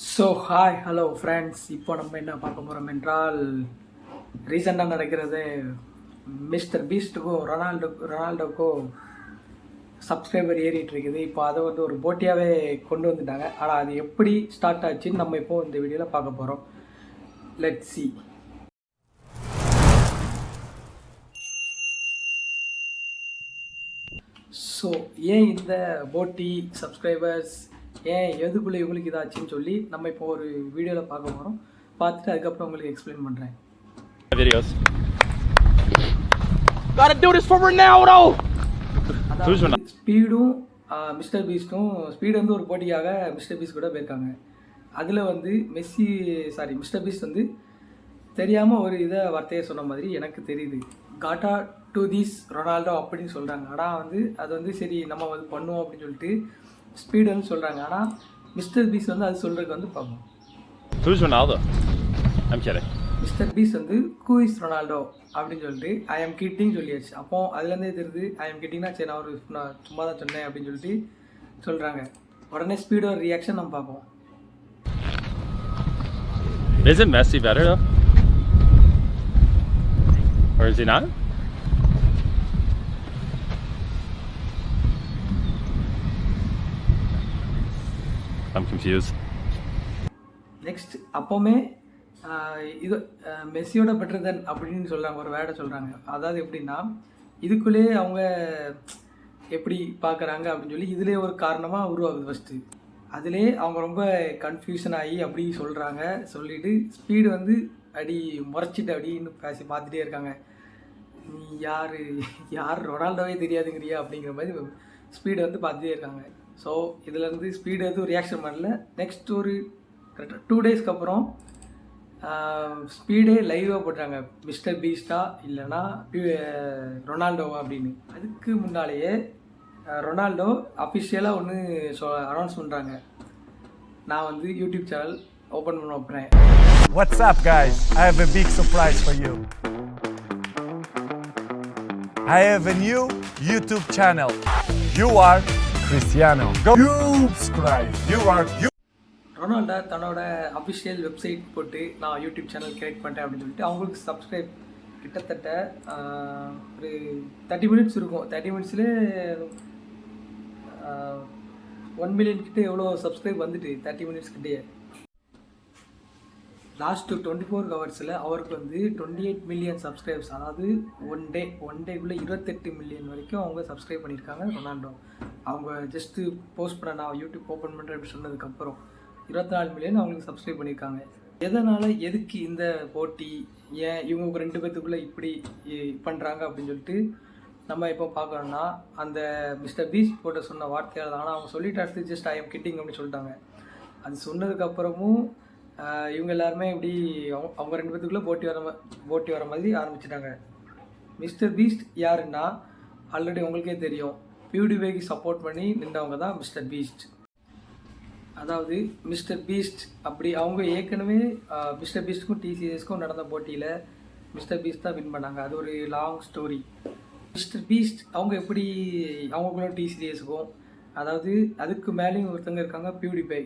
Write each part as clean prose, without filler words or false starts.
So hi hello friends, இப்போ நம்ம என்ன பார்க்க போகிறோம் என்றால் ரீசெண்டாக நடக்கிறது மிஸ்டர் பீஸ்ட்டுக்கும் ரொனால்டோக்கும் சப்ஸ்கிரைபர் ஏறிட்டு இருக்குது. இப்போ அதை வந்து ஒரு போட்டியாகவே கொண்டு வந்துட்டாங்க. ஆனால் அது எப்படி ஸ்டார்ட் ஆச்சுன்னு நம்ம இப்போ இந்த வீடியோவில் பார்க்க போகிறோம். Let's see. ஸோ ஏன் இந்த போட்டி சப்ஸ்கிரைபர்ஸ் ஏன் எதுக்குள்ளே இவங்களுக்கு இதாச்சுன்னு சொல்லி நம்ம இப்போ ஒரு வீடியோவில் பார்க்க போகிறோம். பார்த்துட்டு அதுக்கப்புறம் உங்களுக்கு எக்ஸ்பிளைன் பண்ணுறேன். Videos. Gotta do this for Ronaldo. ஸ்பீடும் மிஸ்டர் பீஸ்டும் ஸ்பீடு வந்து ஒரு போட்டிக்காக மிஸ்டர் பீஸ் கூட போயிருக்காங்க. அதில் வந்து மிஸ்டர் பீஸ் வந்து தெரியாமல் ஒரு வார்த்தையை சொன்ன மாதிரி எனக்கு தெரியுது. காட்டா டு திஸ் ரொனால்டோ அப்படின்னு சொல்கிறாங்க. ஆனால் வந்து அது வந்து சரி நம்ம வந்து பண்ணுவோம் அப்படின்னு சொல்லிட்டு ஸ்பீடுன்னு சொல்கிறாங்க. ஆனால் மிஸ்டர் பீஸ் வந்து அது சொல்கிறதுக்கு வந்து பார்ப்போம். Who's Ronaldo? I'm kidding. Mister பீஸ் வந்து ஹூ இஸ் ரொனால்டோ அப்படின்னு சொல்லிட்டு ஐ எம் கிட்டிங் சொல்லியாச்சு. அப்போ அதுலேருந்தே தெரியுது ஐ எம் கிட்டிங்னா சரி நான் சும்மா தான் சொன்னேன் அப்படின்னு சொல்லிட்டு சொல்கிறாங்க. உடனே ஸ்பீடோட ரியாக்ஷன் நம்ம பார்ப்போம். Isn't Messi better though? Or is he not? I'm confused. Next அப்போவுமே இது மெஸ்ஸியோட பெட்டர் தென் அப்படின்னு சொல்கிறாங்க, ஒரு வேர்டை சொல்கிறாங்க. அதாவது எப்படின்னா இதுக்குள்ளேயே அவங்க எப்படி பார்க்குறாங்க அப்படின்னு சொல்லி இதிலே ஒரு காரணமாக உருவாகுது. ஃபஸ்ட்டு அதிலே அவங்க ரொம்ப கன்ஃபியூஷன் ஆகி அப்படி சொல்கிறாங்க. சொல்லிவிட்டு ஸ்பீடு வந்து அடி முறைச்சிட்டு அப்படின்னு பேசி பார்த்துட்டே இருக்காங்க. நீ யார் ரொனால்டோவே தெரியாதுங்கிறியா அப்படிங்கிற மாதிரி ஸ்பீடு வந்து பார்த்துட்டே இருக்காங்க. ஸோ இதுலேருந்து ஸ்பீடு எதுவும் ரியாக்ஷன் பண்ணல. நெக்ஸ்ட் ஒரு கரெக்டாக 2 டேஸ்க்கு அப்புறம் ஸ்பீடே லைவாக போட்டாங்க, மிஸ்டர் பீஸ்டா இல்லைனா ரொனால்டோவா அப்படின்னு. அதுக்கு முன்னாலேயே ரொனால்டோ அஃபிஷியலாக ஒன்று அனௌன்ஸ் பண்ணுறாங்க. நான் வந்து யூடியூப் சேனல் ஓப்பன் பண்ண வைப்பேன். What's up guys? I have a big surprise for you. I have a new YouTube channel. You are Cristiano. Go subscribe. Ronaldo தன்னோட அஃபிஷியல் வெப்சைட் போட்டு நான் யூடியூப் சேனல் கிரியேட் பண்ணிட்டேன் அப்படின்னு சொல்லிட்டு அவங்களுக்கு சப்ஸ்கிரைப் கிட்டத்தட்ட ஒரு 30 மினிட்ஸ் இருக்கும். 30 மினிட்ஸில் 1 மில்லியன் கிட்டே எவ்வளோ சப்ஸ்கிரைப் வந்துட்டு 30 மினிட்ஸ் கிட்டே. லாஸ்ட்டு 24 ஹவர்ஸில் அவருக்கு வந்து 28 மில்லியன் சப்ஸ்கிரைப்ஸ். அதாவது ஒன் டேக்குள்ளே 28 மில்லியன் வரைக்கும் அவங்க சப்ஸ்கிரைப் பண்ணியிருக்காங்க ரொனால்டோ. அவங்க ஜஸ்ட்டு போஸ்ட் பண்ண நான் யூடியூப் ஓப்பன் பண்ணுறேன் அப்படின்னு சொன்னதுக்கப்புறம் 24 மில்லியன் அவங்களுக்கு சப்ஸ்கிரைப் பண்ணியிருக்காங்க. எதுக்கு இந்த போட்டி, ஏன் இவங்க 2 பேர்த்துக்குள்ளே இப்படி பண்ணுறாங்க அப்படின்னு சொல்லிட்டு நம்ம இப்போ பார்க்கணும்னா அந்த மிஸ்டர் பீஸ் போட்ட சொன்ன வார்த்தையால் தான். ஆனால் அவங்க சொல்லிட்டு அடுத்து ஜஸ்ட் ஐ எம் கிட்டிங் அப்படின்னு சொல்லிட்டாங்க. அது சொன்னதுக்கப்புறமும் இவங்க எல்லாருமே இப்படி அவங்க 2 பேர்த்துக்குள்ளே போட்டி வர மாதிரி ஆரம்பிச்சிட்டாங்க. மிஸ்டர் பீஸ்ட் யாருன்னா ஆல்ரெடி உங்களுக்கே தெரியும், பியூடிஃபைக்கு சப்போர்ட் பண்ணி நின்றவங்க தான் மிஸ்டர் பீஸ்ட். அதாவது மிஸ்டர் பீஸ்ட் அப்படி அவங்க ஏற்கனவே மிஸ்டர் பீஸ்ட்டுக்கும் டிசிஎஸ்க்கும் நடந்த போட்டியில் மிஸ்டர் பீஸ்ட் தான் வின் பண்ணாங்க. அது ஒரு லாங் ஸ்டோரி. மிஸ்டர் பீஸ்ட் அவங்க எப்படி அவங்களுக்குள்ள டிசிஎஸ்க்கும், அதாவது அதுக்கு மேலேயும் ஒருத்தங்க இருக்காங்க பியூடிஃபை.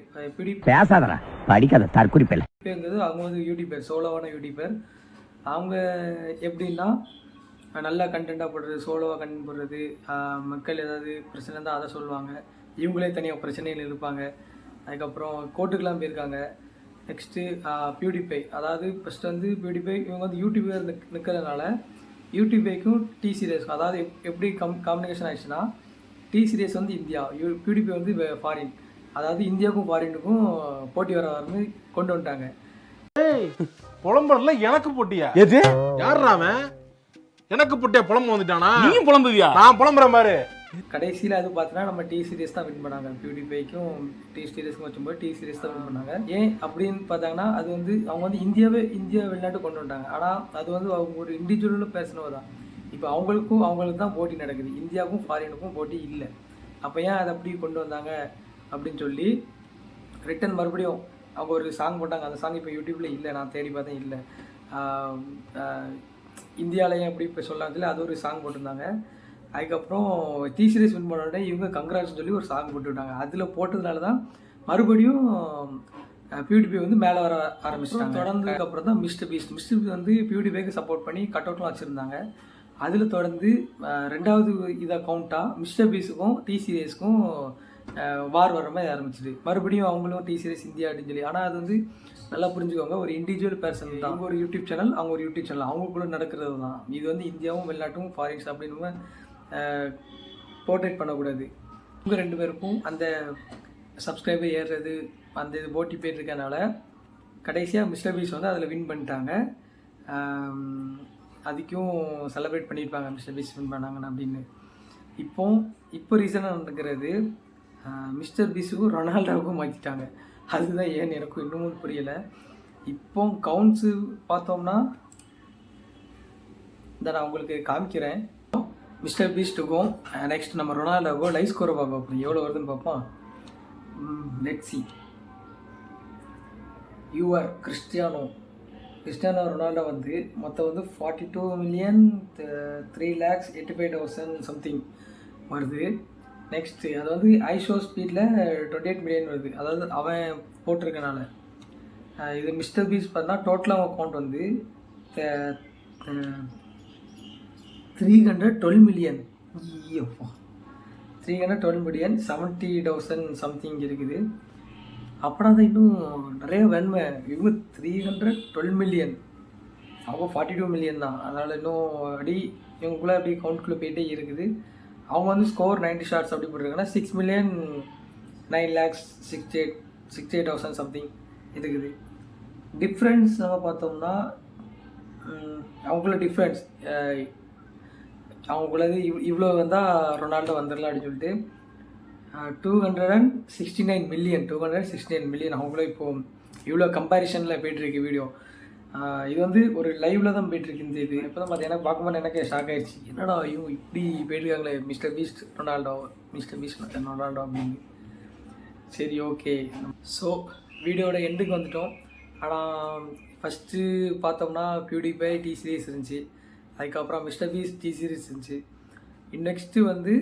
பேசாதடா படிக்காத தற்குறிப்பேங்கிறது அவங்க வந்து யூடியூபர், சோலோவான யூடியூபர். அவங்க எப்படின்னா நல்லா கண்டென்ட்டாக போடுறது, சோலோவாக கண்டென்ட் போடுறது, மக்கள் ஏதாவது பிரச்சனை தான் அதை சொல்லுவாங்க, இவங்களே தனியாக பிரச்சனைகள் இருப்பாங்க. அதுக்கப்புறம் கோர்ட்டுக்கெலாம் போயிருக்காங்க. நெக்ஸ்ட்டு பியூடிஃபை, அதாவது ஃபஸ்ட்டு வந்து பியூடிஃபை இவங்க வந்து யூடியூபர் நிற்கிறதுனால யூடியூபைக்கும் டி சீரியஸ்க்கும் அதாவது எப்படி காம்பினேஷன் ஆயிடுச்சுன்னா டி சீரியஸ் வந்து இந்தியா, பியூடிஃபை வந்து ஃபாரின். அதாவது இந்தியாவுக்கும் ஃபாரினுக்கும் போட்டி வரன்னு கொண்டு வந்துட்டாங்க. புலம்புறதுல எனக்கு போட்டியா? எது யாருறாம எனக்கு போட்டியா? புலம்பு வந்துட்டானா? நீயும் புலம்புவியா? நான் புலம்புறேன் பாரு. கடைசியில் அது பார்த்தீங்கன்னா நம்ம டி சீரியஸ் தான் வின் பண்ணாங்க. பியூடிஃபைக்கும் டி சீரியஸ்க்கும் வச்சும்போது டி சீரியஸ் தான் வின் பண்ணாங்க. ஏன் அப்படின்னு பார்த்தாங்கன்னா அது வந்து அவங்க வந்து இந்தியா வெளிநாட்டு கொண்டு வந்துட்டாங்க. ஆனால் அது வந்து அவங்க ஒரு இண்டிவிஜுவலும் பேசினவ தான். இப்போ அவங்களுக்கு தான் போட்டி நடக்குது, இந்தியாவுக்கும் ஃபாரினுக்கும் போட்டி இல்லை. அப்போ ஏன் அதை அப்படி கொண்டு வந்தாங்க அப்படின்னு சொல்லி ரிட்டன் மறுபடியும் அவங்க ஒரு சாங் போட்டாங்க. அந்த சாங் இப்போ யூடியூப்பில் இல்லை, நான் தேடி பார்த்தேன் இல்லை. இந்தியாவிலையும் எப்படி இப்போ சொல்லாங்கல அது ஒரு சாங் போட்டிருந்தாங்க. அதுக்கப்புறம் டி சீரியஸ் வின் பண்ண உடனே இவங்க கங்க்ராட்ஸ் சொல்லி ஒரு சாங் போட்டு விட்டாங்க. அதில் போட்டதுனால தான் மறுபடியும் பியூடிபி வந்து மேலே வர ஆரம்பிச்சிட்டாங்க. தொடர்ந்ததுக்கப்புறம் தான் மிஸ்டர் பீஸ்ட் வந்து பியூடிபிக்கு சப்போர்ட் பண்ணி கட் அவுட்லாம் வச்சுருந்தாங்க. அதில் தொடர்ந்து ரெண்டாவது இதை கவுண்ட்டாக மிஸ்டர் பீஸுக்கும் டி சீரியஸ்க்கும் வார் வர மாதிரி ஆரம்பிச்சிது. மறுபடியும் அவங்களும் டி சீரியஸ் இந்தியா அப்படின்னு சொல்லி. ஆனால் அது வந்து நல்லா புரிஞ்சுக்கோங்க, ஒரு இண்டிவிஜுவல் பர்சன் தான். அவங்க ஒரு யூடியூப் சேனல், அவங்க ஒரு யூடியூப் சேனல், அவங்களுக்குள்ள நடக்கிறது தான். இது வந்து இந்தியாவும் வெளிநாட்டும் ஃபாரின்ஸ் அப்படின்னு போர்ட்ரேட் பண்ணக்கூடாது. இவங்க 2 பேருக்கும் அந்த சப்ஸ்கிரைபர் ஏறுறது அந்த இது போட்டி போயிட்டு இருக்கனால கடைசியாக மிஸ்டர் பீஸ் வந்து அதில் வின் பண்ணிட்டாங்க. அதுக்கும் செலிப்ரேட் பண்ணியிருப்பாங்க மிஸ்டர் பீஸ் வின் பண்ணாங்கன்னு அப்படின்னு. இப்போ ரீசனாக நடக்கிறது மிஸ்டர் பீஸுக்கும் ரொனால்டோவுக்கும் மாற்றிட்டாங்க. அதுதான் ஏன்னு எனக்கும் இன்னமும் புரியலை. இப்போ கவுண்ட்ஸு பார்த்தோம்னா இதை நான் உங்களுக்கு காமிக்கிறேன். மிஸ்டர் பீஸ்ட்டுக்கும் நெக்ஸ்ட் நம்ம ரொனால்டோவுக்கும் லைவ் ஸ்கோரை பார்ப்போம், எவ்வளோ வருதுன்னு பார்ப்போம். Let's see. Your Cristiano Ronaldo வந்து மொத்தம் வந்து 42,03,85,000 சம்திங் வருது. நெக்ஸ்ட்டு அது வந்து ஐஷோ ஸ்பீடில் 28 மில்லியன் வருது, அதாவது அவன் போட்டிருக்கனால. இது மிஸ்டர் பீஸ் பார்த்தா டோட்டலாக அவன் அக்கௌண்ட் வந்து 312 மில்லியன். 312 மில்லியன் 70,000 சம்திங் இருக்குது. அப்புறம் தான் இன்னும் நிறைய வேணுமே. இவங்க 312 மில்லியன், அவங்க 42 மில்லியன் தான். அதனால் இன்னும் அப்படி இவங்களுக்குள்ளே அப்படி கவுண்ட்குள்ளே போயிட்டே இருக்குது. அவங்க வந்து ஸ்கோர் 90 ஷார்ட்ஸ் அப்படி போட்டிருக்காங்கன்னா 6,09,68,000 சம்திங் இருக்குது. டிஃப்ரென்ஸ் நம்ம பார்த்தோம்னா அவங்களோட டிஃப்ரென்ஸ் அவங்களது இவ்வளோ வந்தால் ரொனால்டோ வந்துடலாம் அப்படின்னு சொல்லிட்டு 269 மில்லியன் அவங்களும் இப்போது இவ்வளோ கம்பேரிஷனில் போய்ட்டுருக்கு வீடியோ. இது வந்து ஒரு லைவில் தான் போய்ட்டுருக்கு இந்த இது. இப்போ தான் பார்த்தீங்கன்னா பார்க்கும்போது எனக்கு ஷாக் ஆகிடுச்சு, என்னடா ஐயோ இப்படி போயிட்டுருக்காங்களே மிஸ்டர் பீஸ்ட் ரொனால்டோ அப்படின்னு. சரி ஓகே, ஸோ வீடியோட எண்டுக்கு வந்துட்டோம். ஆனால் ஃபஸ்ட்டு பார்த்தோம்னா பியூடிபை டி சீரீஸ் இருந்துச்சு, அதுக்கப்புறம் மிஸ்டர் பீஸ்ட் டி சீரீஸ் இருந்துச்சு. நெக்ஸ்ட்டு வந்து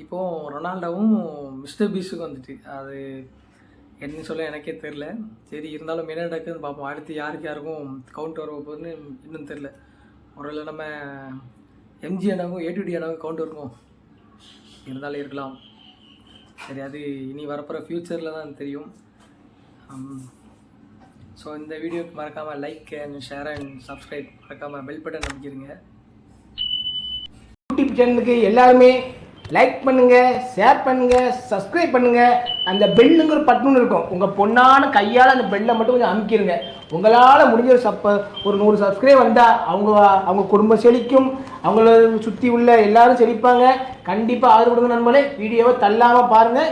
இப்போது ரொனால்டோவும் மிஸ்டர் பீஸ்ட்டுக்கும் வந்துட்டு அது என்ன சொல்ல எனக்கே தெரில. சரி இருந்தாலும் என்ன நடக்குதுன்னு பார்ப்போம். அடுத்து யாருக்கும் கவுண்ட் வர போகுதுன்னு இன்னும் தெரில. ஒருவேளை நம்ம எம்ஜி அண்ணாவும் ஏடிடி அண்ணாவும் கவுண்ட் இருக்கும், இருந்தாலும் இருக்கலாம். சரி அது இனி வரப்போகிற ஃப்யூச்சரில் தான் தெரியும். ஸோ இந்த வீடியோக்கு மறக்காமல் like and share and subscribe, மறக்காமல் பெல் பட்டன் அமைக்கிருங்க. யூடியூப் சேனலுக்கு எல்லாருமே லைக் பண்ணுங்க, ஷேர் பண்ணுங்க, சப்ஸ்கிரைப் பண்ணுங்க. அந்த பெல்லுங்கிற பட்டன் இருக்கும், உங்க பொண்ணான கையால் அந்த பெல்லை மட்டும் கொஞ்சம் அமுக்கிடுங்க. உங்களால் முடிஞ்ச ஒரு 100 சப்ஸ்கிரைப் வந்தால் அவங்க குடும்பம் செழிக்கும், அவங்கள சுற்றி உள்ள எல்லாரும் செழிப்பாங்க. கண்டிப்பாக ஆதரவு கொடுங்க நண்பர்களே. வீடியோவை தள்ளாமல் பாருங்கள்.